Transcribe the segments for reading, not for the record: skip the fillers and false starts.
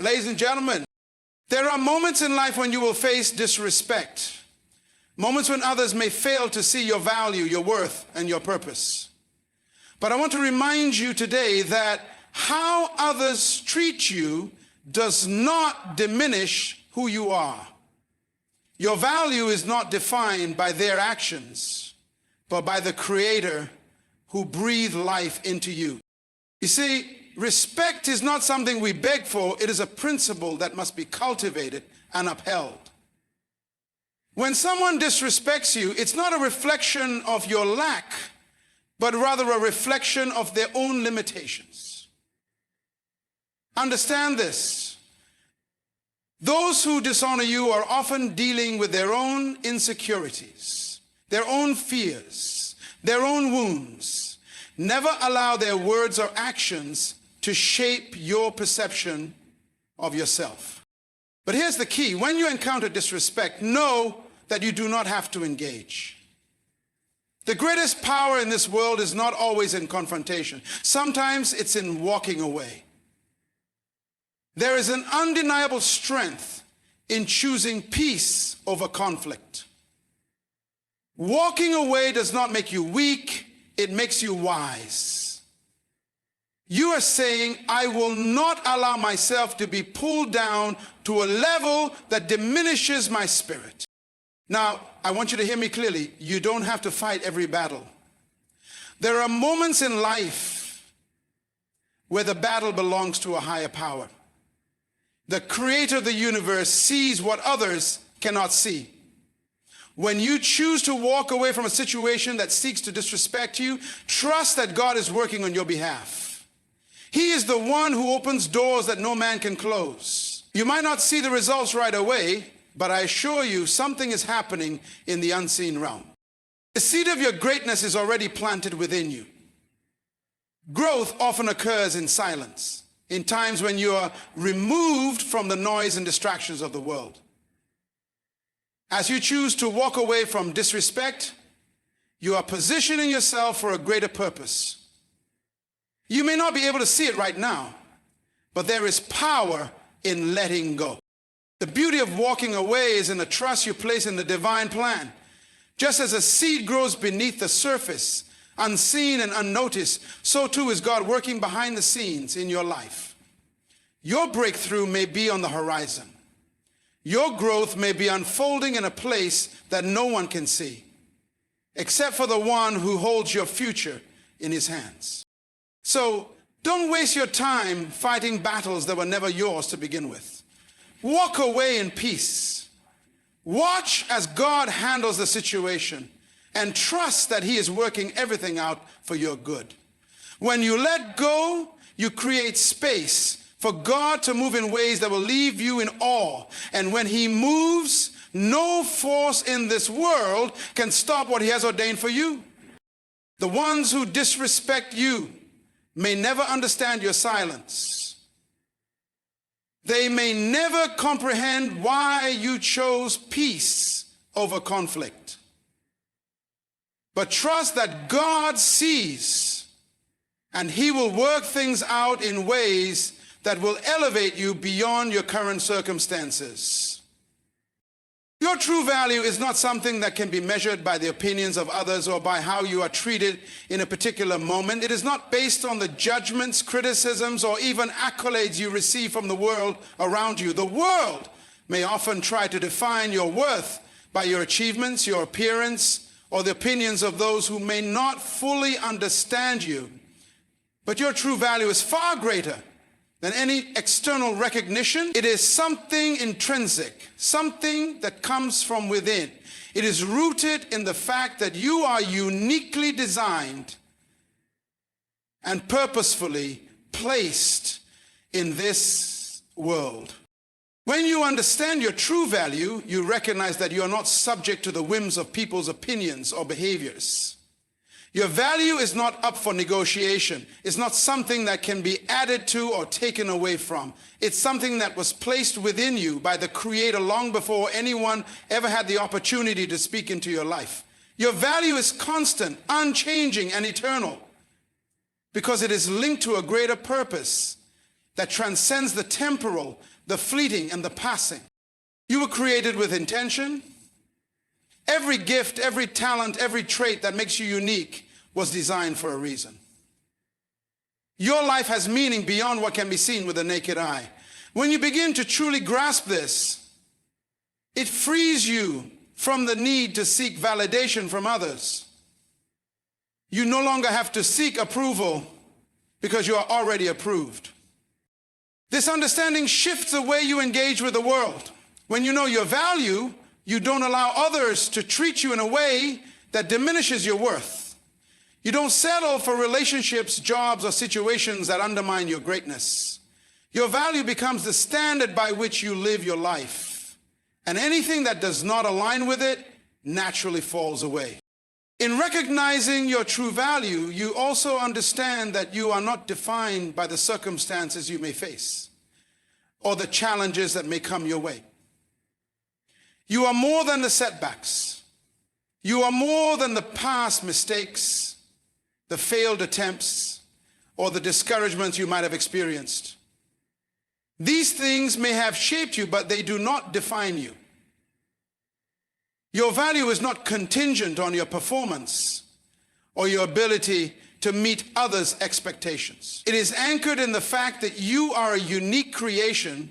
Ladies and gentlemen, there are moments in life when you will face disrespect. Moments when others may fail to see your value, your worth, and your purpose. But I want to remind you today that how others treat you does not diminish who you are. Your value is not defined by their actions, but by the Creator who breathed life into you. You see, respect is not something we beg for. It is a principle that must be cultivated and upheld. When someone disrespects you, it's not a reflection of your lack, but rather a reflection of their own limitations. Understand this. Those who dishonor you are often dealing with their own insecurities, their own fears, their own wounds. Never allow their words or actions to shape your perception of yourself. But here's the key. When you encounter disrespect, know that you do not have to engage. The greatest power in this world is not always in confrontation. Sometimes it's in walking away. There is an undeniable strength in choosing peace over conflict. Walking away does not make you weak, it makes you wise. You are saying, I will not allow myself to be pulled down to a level that diminishes my spirit. Now, I want you to hear me clearly. You don't have to fight every battle. There are moments in life where the battle belongs to a higher power. The Creator of the universe sees what others cannot see. When you choose to walk away from a situation that seeks to disrespect you, trust that God is working on your behalf. He is the one who opens doors that no man can close. You might not see the results right away, but I assure you something is happening in the unseen realm. The seed of your greatness is already planted within you. Growth often occurs in silence, in times when you are removed from the noise and distractions of the world. As you choose to walk away from disrespect, you are positioning yourself for a greater purpose. You may not be able to see it right now, but there is power in letting go. The beauty of walking away is in the trust you place in the divine plan. Just as a seed grows beneath the surface, unseen and unnoticed, so too is God working behind the scenes in your life. Your breakthrough may be on the horizon. Your growth may be unfolding in a place that no one can see, except for the one who holds your future in his hands. So don't waste your time fighting battles that were never yours to begin with. Walk away in peace. Watch as God handles the situation and trust that he is working everything out for your good. When you let go, you create space for God to move in ways that will leave you in awe. And when he moves, no force in this world can stop what he has ordained for you. The ones who disrespect you may never understand your silence. They may never comprehend why you chose peace over conflict. But trust that God sees, and he will work things out in ways that will elevate you beyond your current circumstances. Your true value is not something that can be measured by the opinions of others or by how you are treated in a particular moment. It is not based on the judgments, criticisms, or even accolades you receive from the world around you. The world may often try to define your worth by your achievements, your appearance, or the opinions of those who may not fully understand you. But your true value is far greater than any external recognition. It is something intrinsic, something that comes from within. It is rooted in the fact that you are uniquely designed and purposefully placed in this world. When you understand your true value, you recognize that you are not subject to the whims of people's opinions or behaviors. Your value is not up for negotiation. It's not something that can be added to or taken away from. It's something that was placed within you by the Creator long before anyone ever had the opportunity to speak into your life. Your value is constant, unchanging, and eternal because it is linked to a greater purpose. that transcends the temporal, the fleeting, and the passing. You were created with intention. Every gift, every talent, every trait that makes you unique was designed for a reason. Your life has meaning beyond what can be seen with the naked eye. When you begin to truly grasp this, it frees you from the need to seek validation from others. You no longer have to seek approval because you are already approved. This understanding shifts the way you engage with the world. When you know your value, you don't allow others to treat you in a way that diminishes your worth. You don't settle for relationships, jobs, or situations that undermine your greatness. Your value becomes the standard by which you live your life, and anything that does not align with it naturally falls away. In recognizing your true value, you also understand that you are not defined by the circumstances you may face or the challenges that may come your way. You are more than the setbacks. You are more than the past mistakes, the failed attempts, or the discouragements you might have experienced. These things may have shaped you, but they do not define you. Your value is not contingent on your performance or your ability to meet others' expectations. It is anchored in the fact that you are a unique creation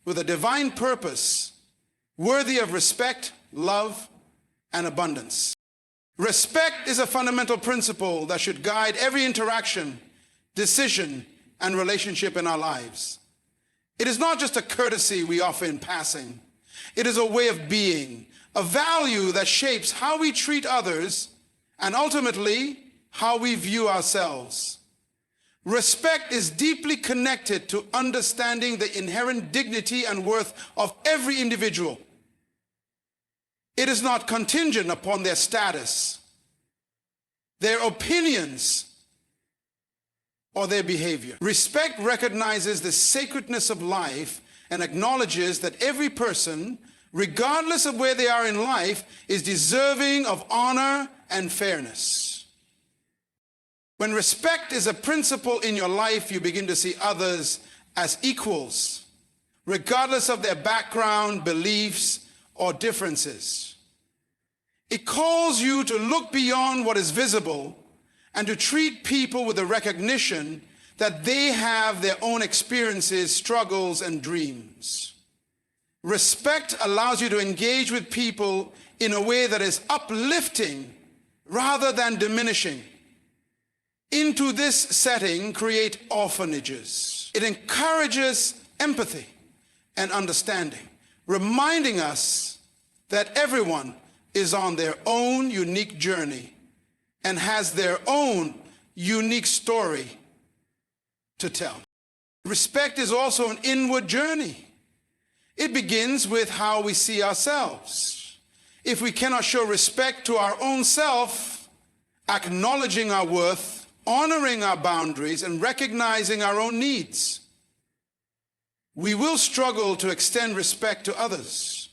with a divine purpose, worthy of respect, love, and abundance. Respect is a fundamental principle that should guide every interaction, decision, and relationship in our lives. It is not just a courtesy we offer in passing. It is a way of being, a value that shapes how we treat others and ultimately how we view ourselves. Respect is deeply connected to understanding the inherent dignity and worth of every individual. It is not contingent upon their status, their opinions, or their behavior. Respect recognizes the sacredness of life and acknowledges that every person, regardless of where they are in life, is deserving of honor and fairness. When respect is a principle in your life, you begin to see others as equals, regardless of their background, beliefs, or differences. It calls you to look beyond what is visible and to treat people with the recognition that they have their own experiences, struggles, and dreams. Respect allows you to engage with people in a way that is uplifting rather than diminishing. Into this setting, create orphanages. It encourages empathy and understanding, reminding us that everyone is on their own unique journey and has their own unique story to tell. Respect is also an inward journey. It begins with how we see ourselves. If we cannot show respect to our own self, acknowledging our worth, honoring our boundaries, and recognizing our own needs, we will struggle to extend respect to others.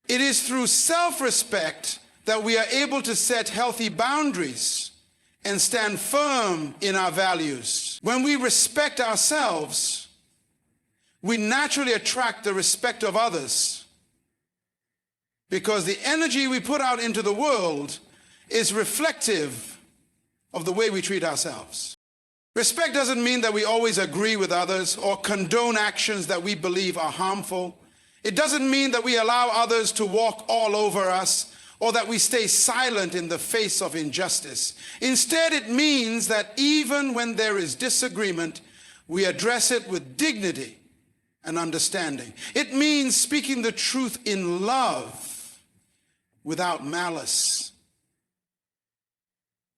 It is through self-respect that we are able to set healthy boundaries and stand firm in our values. When we respect ourselves, we naturally attract the respect of others because the energy we put out into the world is reflective of the way we treat ourselves. Respect doesn't mean that we always agree with others or condone actions that we believe are harmful. It doesn't mean that we allow others to walk all over us or that we stay silent in the face of injustice. Instead, it means that even when there is disagreement, we address it with dignity and understanding. It means speaking the truth in love without malice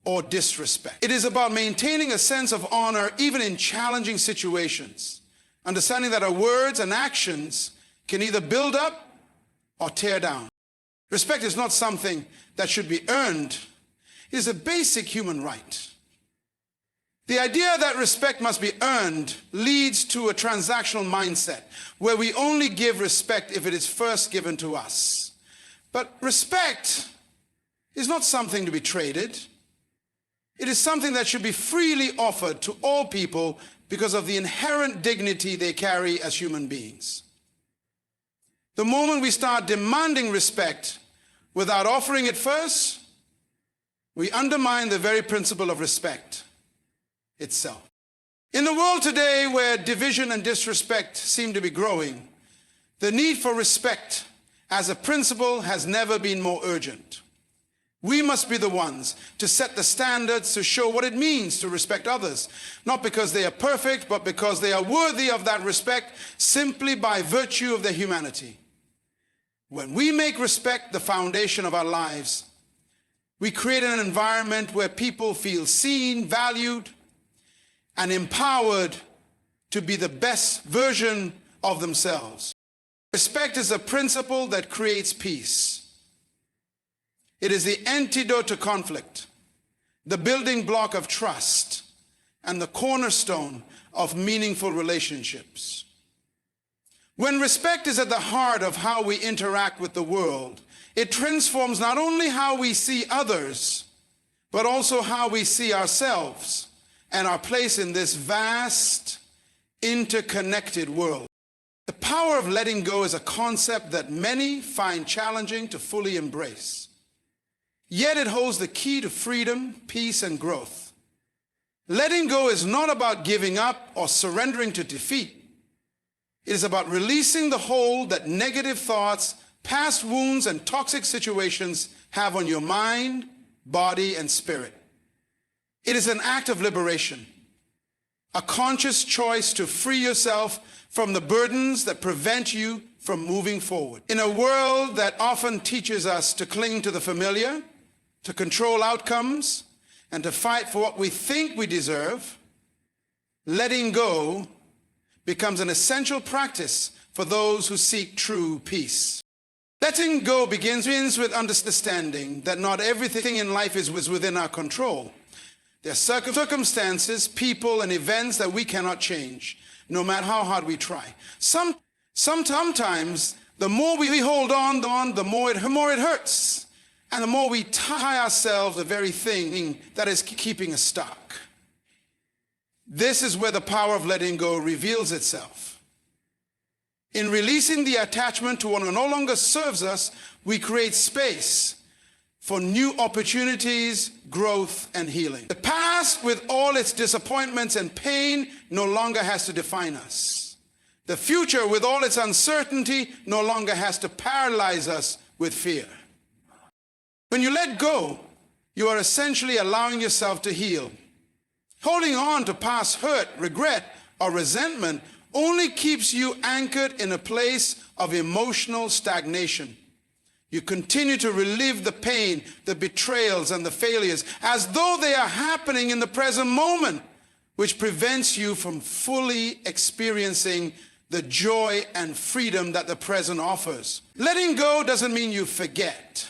or disrespect. It is about maintaining a sense of honor even in challenging situations, understanding that our words and actions can either build up or tear down. Respect is not something that should be earned. It is a basic human right. The idea that respect must be earned leads to a transactional mindset where we only give respect if it is first given to us. But respect is not something to be traded. It is something that should be freely offered to all people because of the inherent dignity they carry as human beings. The moment we start demanding respect without offering it first, we undermine the very principle of respect itself. In the world today, where division and disrespect seem to be growing, the need for respect as a principle has never been more urgent. We must be the ones to set the standards, to show what it means to respect others, not because they are perfect, but because they are worthy of that respect simply by virtue of their humanity. When we make respect the foundation of our lives, we create an environment where people feel seen, valued, and empowered to be the best version of themselves. Respect is a principle that creates peace. It is the antidote to conflict, the building block of trust, and the cornerstone of meaningful relationships. When respect is at the heart of how we interact with the world, it transforms not only how we see others, but also how we see ourselves and our place in this vast, interconnected world. The power of letting go is a concept that many find challenging to fully embrace. Yet it holds the key to freedom, peace, and growth. Letting go is not about giving up or surrendering to defeat. It is about releasing the hold that negative thoughts, past wounds, and toxic situations have on your mind, body, and spirit. It is an act of liberation, a conscious choice to free yourself from the burdens that prevent you from moving forward. In a world that often teaches us to cling to the familiar, to control outcomes, and to fight for what we think we deserve, letting go becomes an essential practice for those who seek true peace. Letting go begins with understanding that not everything in life is within our control. There are circumstances, people, and events that we cannot change, no matter how hard we try. Sometimes, the more we hold on, the more it hurts. And the more we tie ourselves to the very thing that is keeping us stuck. This is where the power of letting go reveals itself. In releasing the attachment to what no longer serves us, we create space for new opportunities, growth, and healing. The past, with all its disappointments and pain, no longer has to define us. The future, with all its uncertainty, no longer has to paralyze us with fear. When you let go, you are essentially allowing yourself to heal. Holding on to past hurt, regret, or resentment only keeps you anchored in a place of emotional stagnation. You continue to relive the pain, the betrayals, and the failures as though they are happening in the present moment, which prevents you from fully experiencing the joy and freedom that the present offers. Letting go doesn't mean you forget.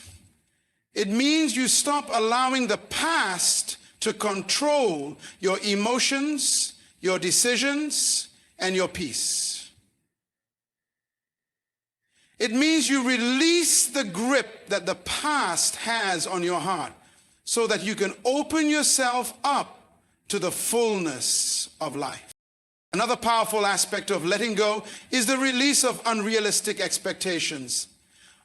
It means you stop allowing the past to control your emotions, your decisions, and your peace. It means you release the grip that the past has on your heart so that you can open yourself up to the fullness of life. Another powerful aspect of letting go is the release of unrealistic expectations.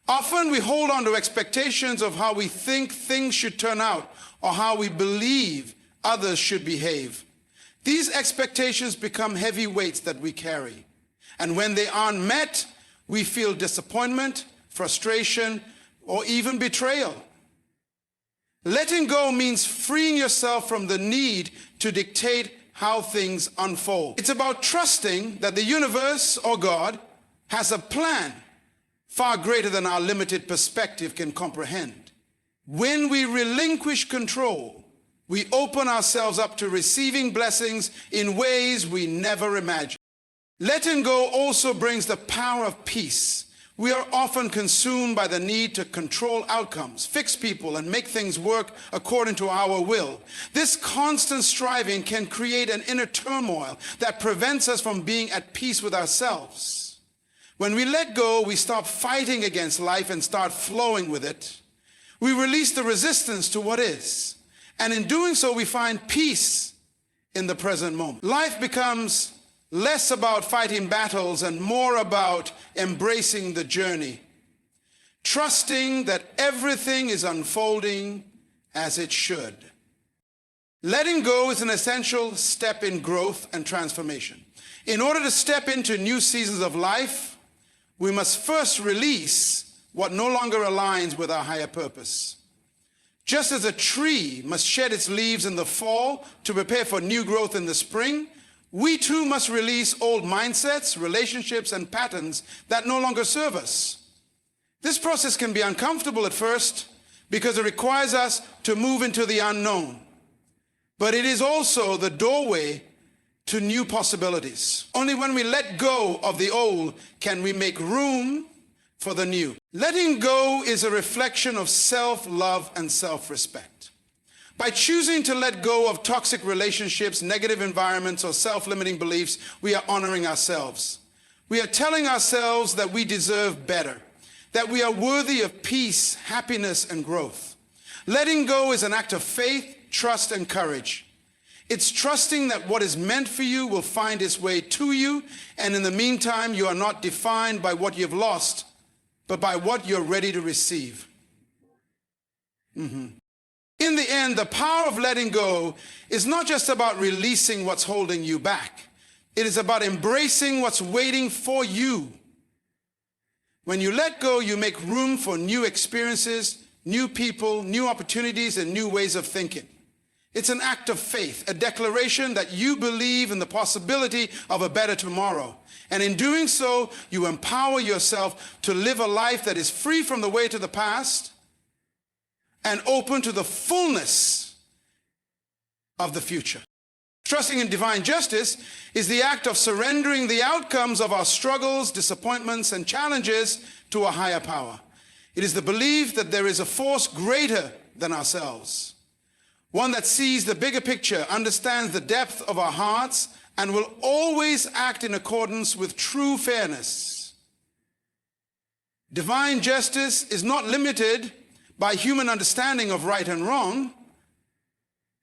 Often we hold on to expectations of how we think things should turn out or how we believe others should behave. These expectations become heavy weights that we carry. And when they aren't met, we feel disappointment, frustration, or even betrayal. Letting go means freeing yourself from the need to dictate how things unfold. It's about trusting that the universe or God has a plan far greater than our limited perspective can comprehend. When we relinquish control, we open ourselves up to receiving blessings in ways we never imagined. Letting go also brings the power of peace. We are often consumed by the need to control outcomes, fix people, and make things work according to our will. This constant striving can create an inner turmoil that prevents us from being at peace with ourselves. When we let go, we stop fighting against life and start flowing with it. We release the resistance to what is. And in doing so, we find peace in the present moment. Life becomes less about fighting battles and more about embracing the journey, trusting that everything is unfolding as it should. Letting go is an essential step in growth and transformation. In order to step into new seasons of life, we must first release what no longer aligns with our higher purpose. Just as a tree must shed its leaves in the fall to prepare for new growth in the spring, we too must release old mindsets, relationships, and patterns that no longer serve us. This process can be uncomfortable at first because it requires us to move into the unknown. But it is also the doorway to new possibilities. Only when we let go of the old can we make room for the new. Letting go is a reflection of self-love and self-respect. By choosing to let go of toxic relationships, negative environments, or self-limiting beliefs, we are honoring ourselves. We are telling ourselves that we deserve better, that we are worthy of peace, happiness, and growth. Letting go is an act of faith, trust, and courage. It's trusting that what is meant for you will find its way to you, and in the meantime, you are not defined by what you've lost, but by what you're ready to receive. In the end, the power of letting go is not just about releasing what's holding you back. It is about embracing what's waiting for you. When you let go, you make room for new experiences, new people, new opportunities, and new ways of thinking. It's an act of faith, a declaration that you believe in the possibility of a better tomorrow. And in doing so, you empower yourself to live a life that is free from the weight of the past and open to the fullness of the future. Trusting in divine justice is the act of surrendering the outcomes of our struggles, disappointments, and challenges to a higher power. It is the belief that there is a force greater than ourselves, one that sees the bigger picture, understands the depth of our hearts, and will always act in accordance with true fairness. Divine justice is not limited by human understanding of right and wrong,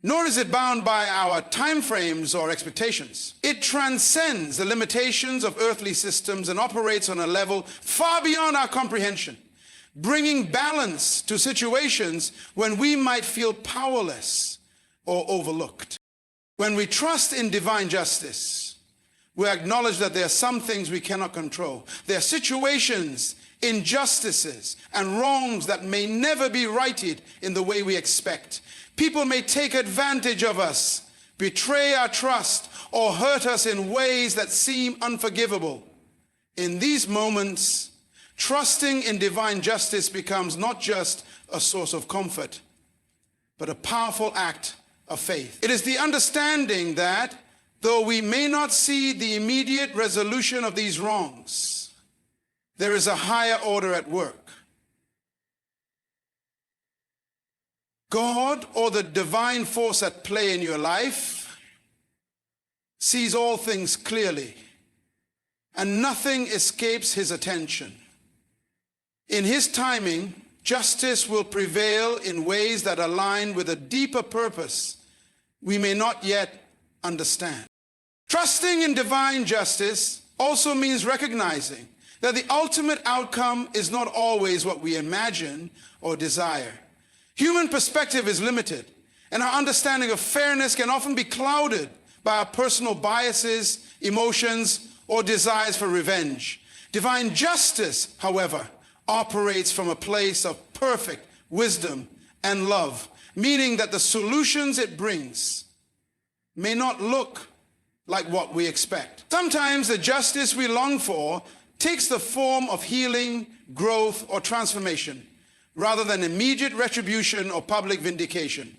nor is it bound by our time frames or expectations. It transcends the limitations of earthly systems and operates on a level far beyond our comprehension, bringing balance to situations when we might feel powerless or overlooked. When we trust in divine justice, we acknowledge that there are some things we cannot control. There are situations, injustices, and wrongs that may never be righted in the way we expect. People may take advantage of us, betray our trust, or hurt us in ways that seem unforgivable. In these moments, trusting in divine justice becomes not just a source of comfort, but a powerful act of faith. It is the understanding that though we may not see the immediate resolution of these wrongs, there is a higher order at work. God, or the divine force at play in your life, sees all things clearly, and nothing escapes his attention. In his timing, justice will prevail in ways that align with a deeper purpose we may not yet understand. Trusting in divine justice also means recognizing that the ultimate outcome is not always what we imagine or desire. Human perspective is limited, and our understanding of fairness can often be clouded by our personal biases, emotions, or desires for revenge. Divine justice, however, operates from a place of perfect wisdom and love, meaning that the solutions it brings may not look like what we expect. Sometimes the justice we long for takes the form of healing, growth, or transformation, rather than immediate retribution or public vindication.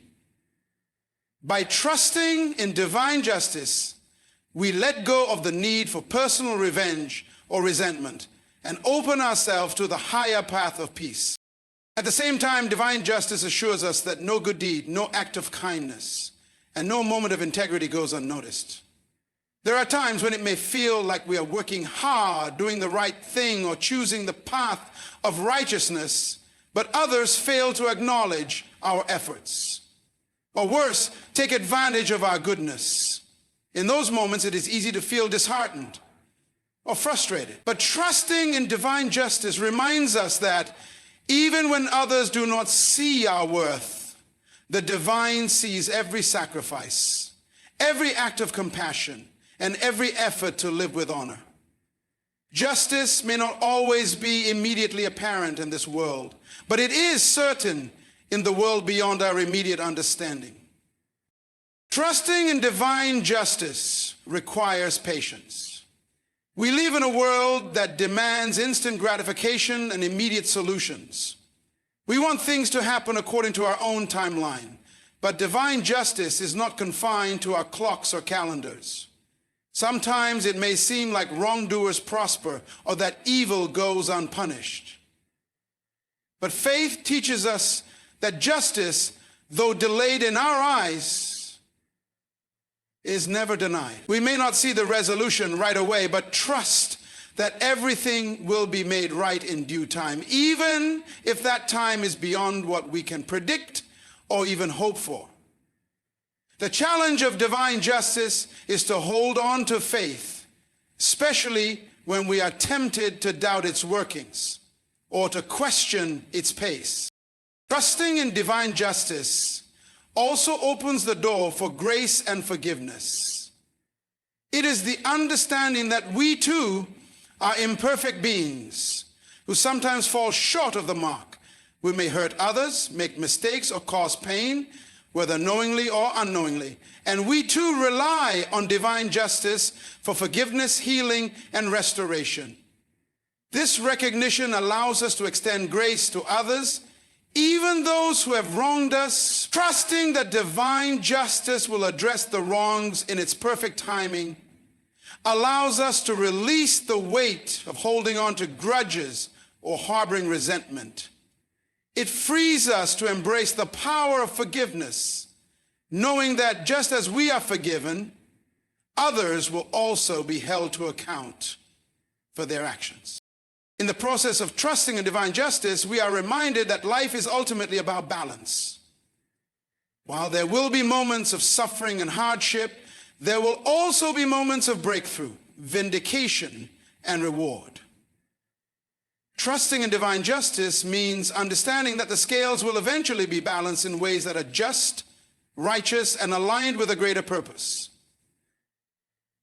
By trusting in divine justice, we let go of the need for personal revenge or resentment and open ourselves to the higher path of peace. At the same time, divine justice assures us that no good deed, no act of kindness, and no moment of integrity goes unnoticed. There are times when it may feel like we are working hard, doing the right thing, or choosing the path of righteousness, but others fail to acknowledge our efforts. Or worse, take advantage of our goodness. In those moments, it is easy to feel disheartened or frustrated. But trusting in divine justice reminds us that even when others do not see our worth, the divine sees every sacrifice, every act of compassion, and every effort to live with honor. Justice may not always be immediately apparent in this world, but it is certain in the world beyond our immediate understanding. Trusting in divine justice requires patience. We live in a world that demands instant gratification and immediate solutions. We want things to happen according to our own timeline, but divine justice is not confined to our clocks or calendars. Sometimes it may seem like wrongdoers prosper or that evil goes unpunished. But faith teaches us that justice, though delayed in our eyes, is never denied. We may not see the resolution right away, but trust that everything will be made right in due time, even if that time is beyond what we can predict or even hope for. The challenge of divine justice is to hold on to faith, especially when we are tempted to doubt its workings or to question its pace. Trusting in divine justice also opens the door for grace and forgiveness. It is the understanding that we too are imperfect beings who sometimes fall short of the mark. We may hurt others, make mistakes, or cause pain, whether knowingly or unknowingly. And we too rely on divine justice for forgiveness, healing, and restoration. This recognition allows us to extend grace to others, even those who have wronged us, trusting that divine justice will address the wrongs in its perfect timing, allows us to release the weight of holding on to grudges or harboring resentment. It frees us to embrace the power of forgiveness, knowing that just as we are forgiven, others will also be held to account for their actions. In the process of trusting in divine justice, we are reminded that life is ultimately about balance. While there will be moments of suffering and hardship, there will also be moments of breakthrough, vindication, and reward. Trusting in divine justice means understanding that the scales will eventually be balanced in ways that are just, righteous, and aligned with a greater purpose.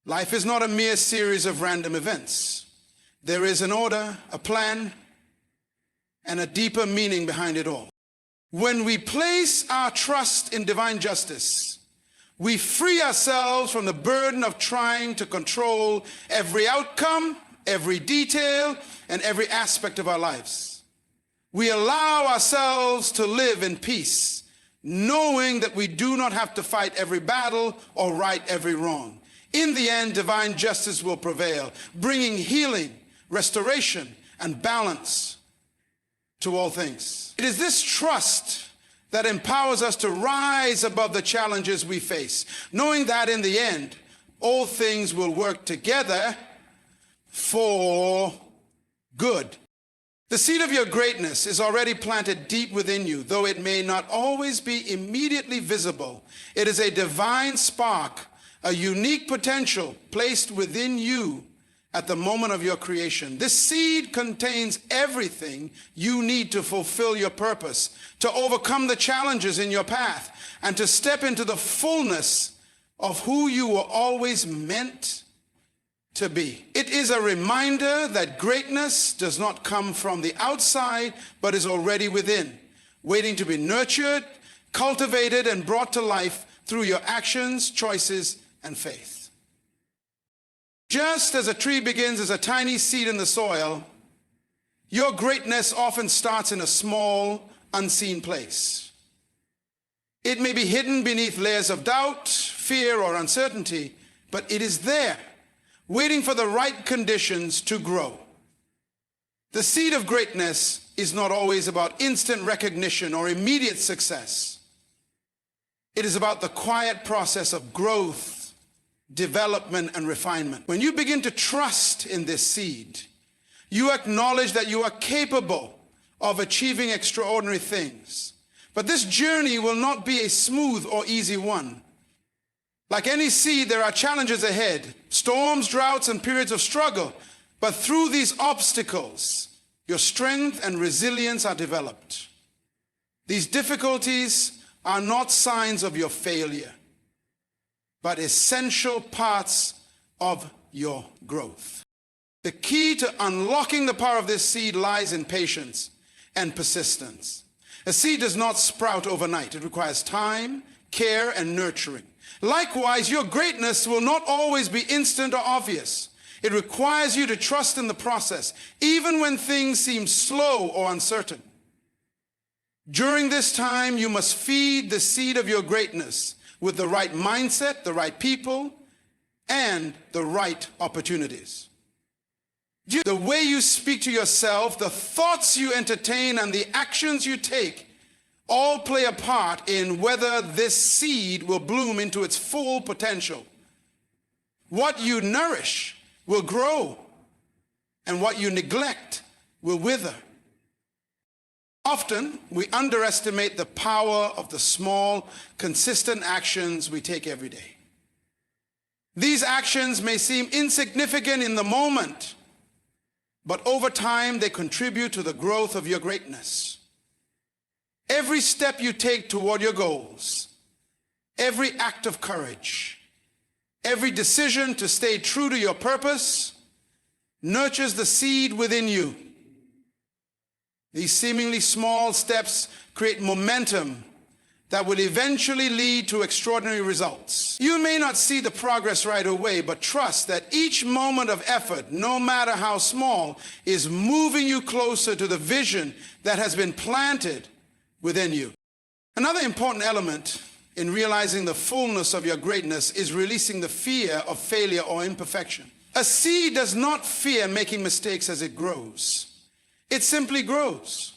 Life is not a mere series of random events. There is an order, a plan, and a deeper meaning behind it all. When we place our trust in divine justice, we free ourselves from the burden of trying to control every outcome, every detail, and every aspect of our lives. We allow ourselves to live in peace, knowing that we do not have to fight every battle or right every wrong. In the end, divine justice will prevail, bringing healing, restoration, and balance to all things. It is this trust that empowers us to rise above the challenges we face, knowing that in the end, all things will work together for good. The seed of your greatness is already planted deep within you, though it may not always be immediately visible. It is a divine spark, a unique potential placed within you at the moment of your creation. This seed contains everything you need to fulfill your purpose, to overcome the challenges in your path, and to step into the fullness of who you were always meant to be. It is a reminder that greatness does not come from the outside, but is already within, waiting to be nurtured, cultivated, and brought to life through your actions, choices, and faith. Just as a tree begins as a tiny seed in the soil, your greatness often starts in a small, unseen place. It may be hidden beneath layers of doubt, fear, or uncertainty, but it is there, waiting for the right conditions to grow. The seed of greatness is not always about instant recognition or immediate success. It is about the quiet process of growth, development, and refinement. When you begin to trust in this seed, you acknowledge that you are capable of achieving extraordinary things. But this journey will not be a smooth or easy one. Like any seed, there are challenges ahead, storms, droughts, and periods of struggle. But through these obstacles, your strength and resilience are developed. These difficulties are not signs of your failure, but essential parts of your growth. The key to unlocking the power of this seed lies in patience and persistence. A seed does not sprout overnight. It requires time, care, and nurturing. Likewise, your greatness will not always be instant or obvious. It requires you to trust in the process, even when things seem slow or uncertain. During this time, you must feed the seed of your greatness with the right mindset, the right people, and the right opportunities. The way you speak to yourself, the thoughts you entertain, and the actions you take all play a part in whether this seed will bloom into its full potential. What you nourish will grow, and what you neglect will wither. Often, we underestimate the power of the small, consistent actions we take every day. These actions may seem insignificant in the moment, but over time, they contribute to the growth of your greatness. Every step you take toward your goals, every act of courage, every decision to stay true to your purpose nurtures the seed within you. These seemingly small steps create momentum that will eventually lead to extraordinary results. You may not see the progress right away, but trust that each moment of effort, no matter how small, is moving you closer to the vision that has been planted within you. Another important element in realizing the fullness of your greatness is releasing the fear of failure or imperfection. A seed does not fear making mistakes as it grows. It simply grows.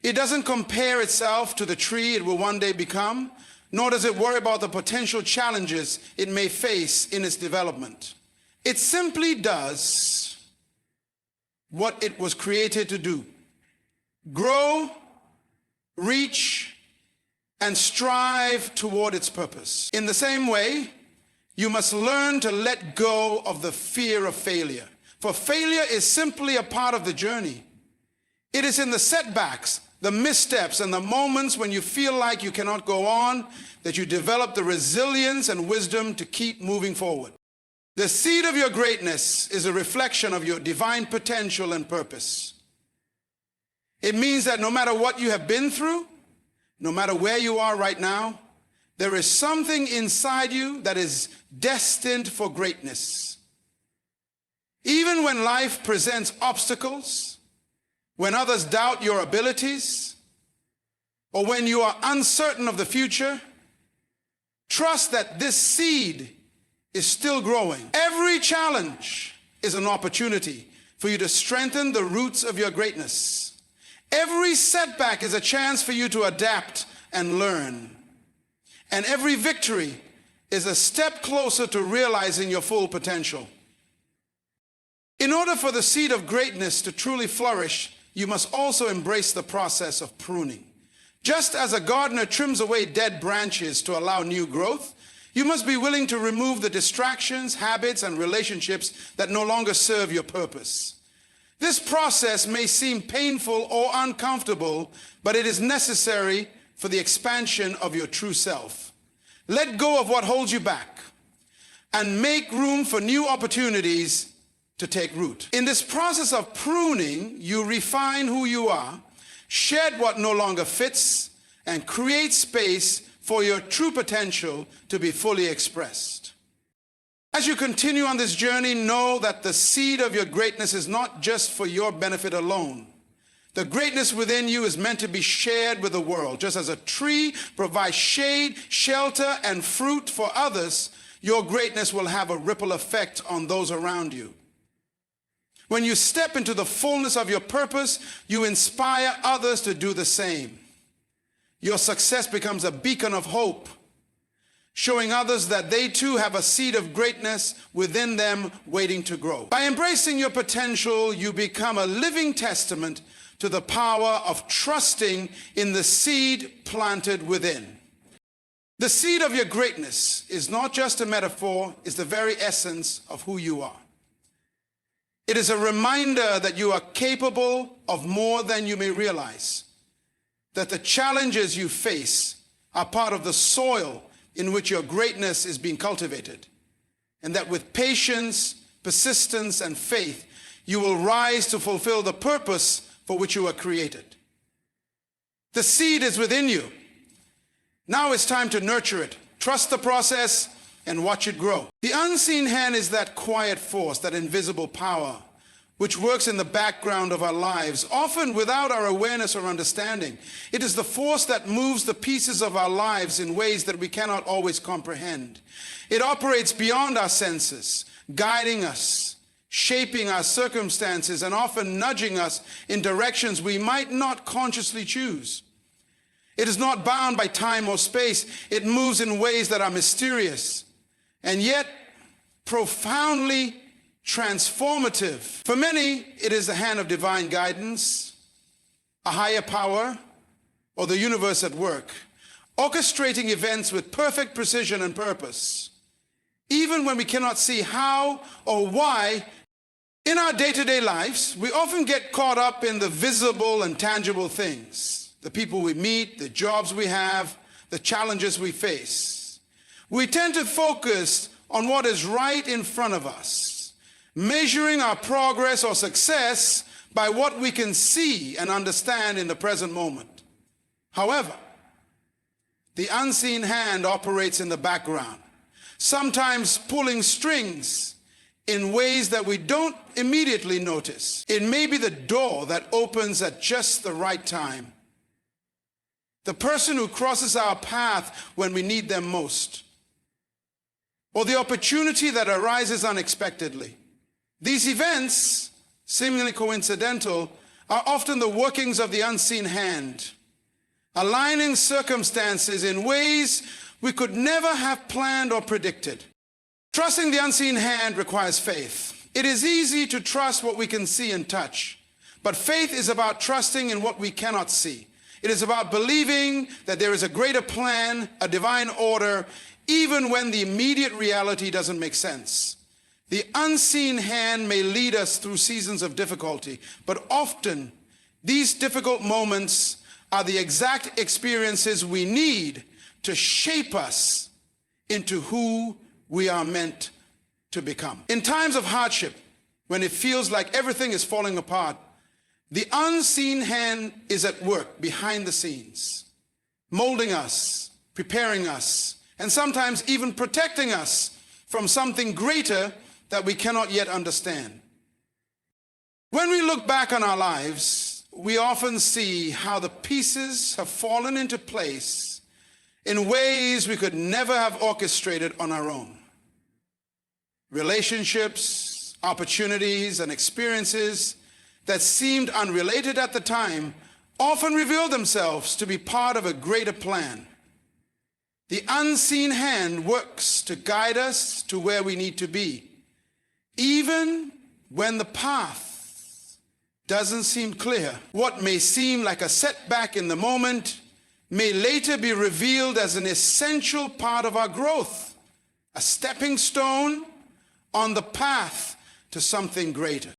It doesn't compare itself to the tree it will one day become, nor does it worry about the potential challenges it may face in its development. It simply does what it was created to do: grow, reach, and strive toward its purpose. In the same way, you must learn to let go of the fear of failure. For failure is simply a part of the journey. It is in the setbacks, the missteps, and the moments when you feel like you cannot go on that you develop the resilience and wisdom to keep moving forward. The seed of your greatness is a reflection of your divine potential and purpose. It means that no matter what you have been through, no matter where you are right now, there is something inside you that is destined for greatness. Even when life presents obstacles, when others doubt your abilities, or when you are uncertain of the future, trust that this seed is still growing. Every challenge is an opportunity for you to strengthen the roots of your greatness. Every setback is a chance for you to adapt and learn. And every victory is a step closer to realizing your full potential. In order for the seed of greatness to truly flourish, you must also embrace the process of pruning. Just as a gardener trims away dead branches to allow new growth, you must be willing to remove the distractions, habits, and relationships that no longer serve your purpose. This process may seem painful or uncomfortable, but it is necessary for the expansion of your true self. Let go of what holds you back and make room for new opportunities to take root. In this process of pruning, you refine who you are, shed what no longer fits, and create space for your true potential to be fully expressed. As you continue on this journey, know that the seed of your greatness is not just for your benefit alone. The greatness within you is meant to be shared with the world. Just as a tree provides shade, shelter, and fruit for others, your greatness will have a ripple effect on those around you. When you step into the fullness of your purpose, you inspire others to do the same. Your success becomes a beacon of hope, showing others that they too have a seed of greatness within them waiting to grow. By embracing your potential, you become a living testament to the power of trusting in the seed planted within. The seed of your greatness is not just a metaphor, it's the very essence of who you are. It is a reminder that you are capable of more than you may realize, that the challenges you face are part of the soil in which your greatness is being cultivated, and that with patience, persistence, and faith, you will rise to fulfill the purpose for which you were created. The seed is within you. Now it's time to nurture it. Trust the process and watch it grow. The unseen hand is that quiet force, that invisible power, which works in the background of our lives, often without our awareness or understanding. It is the force that moves the pieces of our lives in ways that we cannot always comprehend. It operates beyond our senses, guiding us, shaping our circumstances, and often nudging us in directions we might not consciously choose. It is not bound by time or space. It moves in ways that are mysterious and yet profoundly transformative. For many, it is the hand of divine guidance, a higher power, or the universe at work, orchestrating events with perfect precision and purpose. Even when we cannot see how or why, in our day-to-day lives, we often get caught up in the visible and tangible things. The people we meet, the jobs we have, the challenges we face. We tend to focus on what is right in front of us, measuring our progress or success by what we can see and understand in the present moment. However, the unseen hand operates in the background, sometimes pulling strings in ways that we don't immediately notice. It may be the door that opens at just the right time, the person who crosses our path when we need them most, or the opportunity that arises unexpectedly. These events, seemingly coincidental, are often the workings of the unseen hand, aligning circumstances in ways we could never have planned or predicted. Trusting the unseen hand requires faith. It is easy to trust what we can see and touch, but faith is about trusting in what we cannot see. It is about believing that there is a greater plan, a divine order, even when the immediate reality doesn't make sense. The unseen hand may lead us through seasons of difficulty, but often these difficult moments are the exact experiences we need to shape us into who we are meant to become. In times of hardship, when it feels like everything is falling apart, the unseen hand is at work behind the scenes, molding us, preparing us, and sometimes even protecting us from something greater that we cannot yet understand. When we look back on our lives, we often see how the pieces have fallen into place in ways we could never have orchestrated on our own. Relationships, opportunities, and experiences that seemed unrelated at the time often reveal themselves to be part of a greater plan. The unseen hand works to guide us to where we need to be, even when the path doesn't seem clear. What may seem like a setback in the moment may later be revealed as an essential part of our growth, a stepping stone on the path to something greater.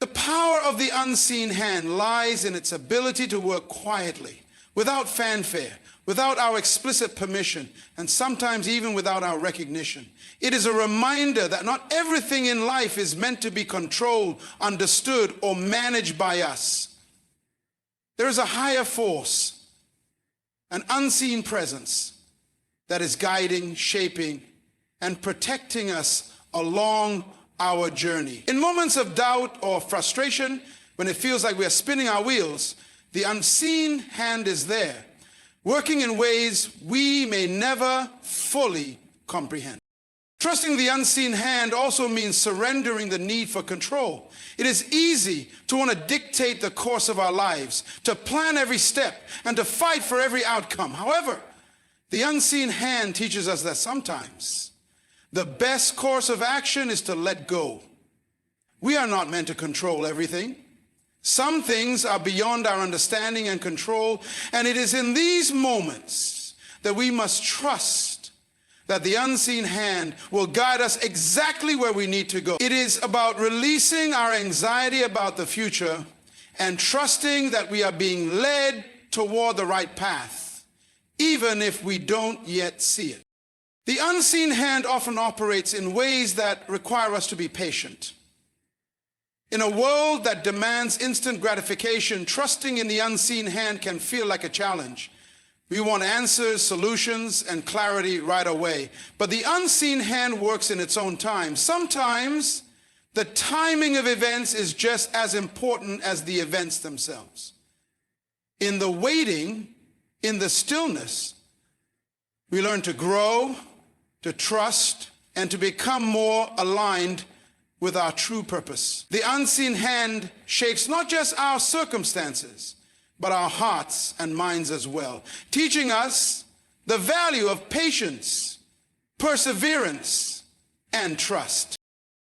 The power of the unseen hand lies in its ability to work quietly, without fanfare, without our explicit permission, and sometimes even without our recognition. It is a reminder that not everything in life is meant to be controlled, understood, or managed by us. There is a higher force, an unseen presence that is guiding, shaping, and protecting us along our journey. In moments of doubt or frustration, when it feels like we are spinning our wheels, the unseen hand is there, working in ways we may never fully comprehend. Trusting the unseen hand also means surrendering the need for control. It is easy to want to dictate the course of our lives, to plan every step, and to fight for every outcome. However, the unseen hand teaches us that sometimes the best course of action is to let go. We are not meant to control everything. Some things are beyond our understanding and control, and it is in these moments that we must trust that the unseen hand will guide us exactly where we need to go. It is about releasing our anxiety about the future and trusting that we are being led toward the right path, even if we don't yet see it. The unseen hand often operates in ways that require us to be patient. In a world that demands instant gratification, trusting in the unseen hand can feel like a challenge. We want answers, solutions, and clarity right away. But the unseen hand works in its own time. Sometimes the timing of events is just as important as the events themselves. In the waiting, in the stillness, we learn to grow, to trust, and to become more aligned with our true purpose. The unseen hand shapes not just our circumstances, but our hearts and minds as well, teaching us the value of patience, perseverance, and trust.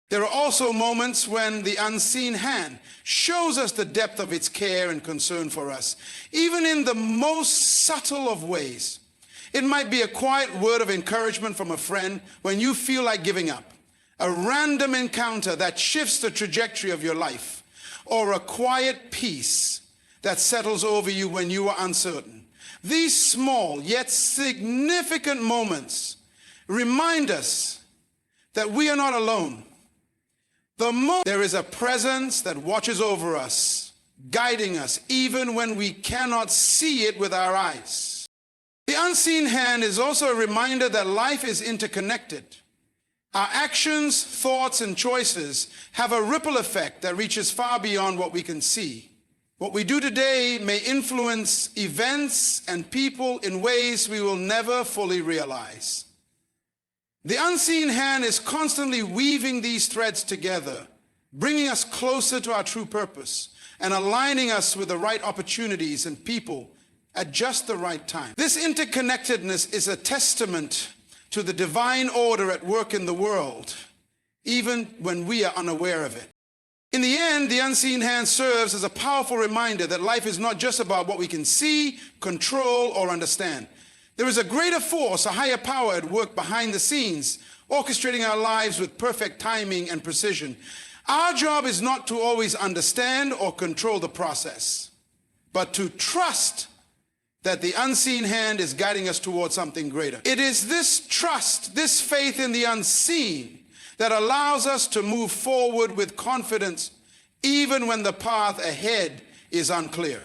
There are also moments when the unseen hand shows us the depth of its care and concern for us, even in the most subtle of ways. It might be a quiet word of encouragement from a friend when you feel like giving up, a random encounter that shifts the trajectory of your life, or a quiet peace that settles over you when you are uncertain. These small yet significant moments remind us that we are not alone. There is a presence that watches over us, guiding us even when we cannot see it with our eyes. The unseen hand is also a reminder that life is interconnected. Our actions, thoughts, and choices have a ripple effect that reaches far beyond what we can see. What we do today may influence events and people in ways we will never fully realize. The unseen hand is constantly weaving these threads together, bringing us closer to our true purpose and aligning us with the right opportunities and people at just the right time. This interconnectedness is a testament to the divine order at work in the world, even when we are unaware of it. In the end, the unseen hand serves as a powerful reminder that life is not just about what we can see, control, or understand. There is a greater force, a higher power at work behind the scenes, orchestrating our lives with perfect timing and precision. Our job is not to always understand or control the process, but to trust that the unseen hand is guiding us towards something greater. It is this trust, this faith in the unseen, that allows us to move forward with confidence even when the path ahead is unclear.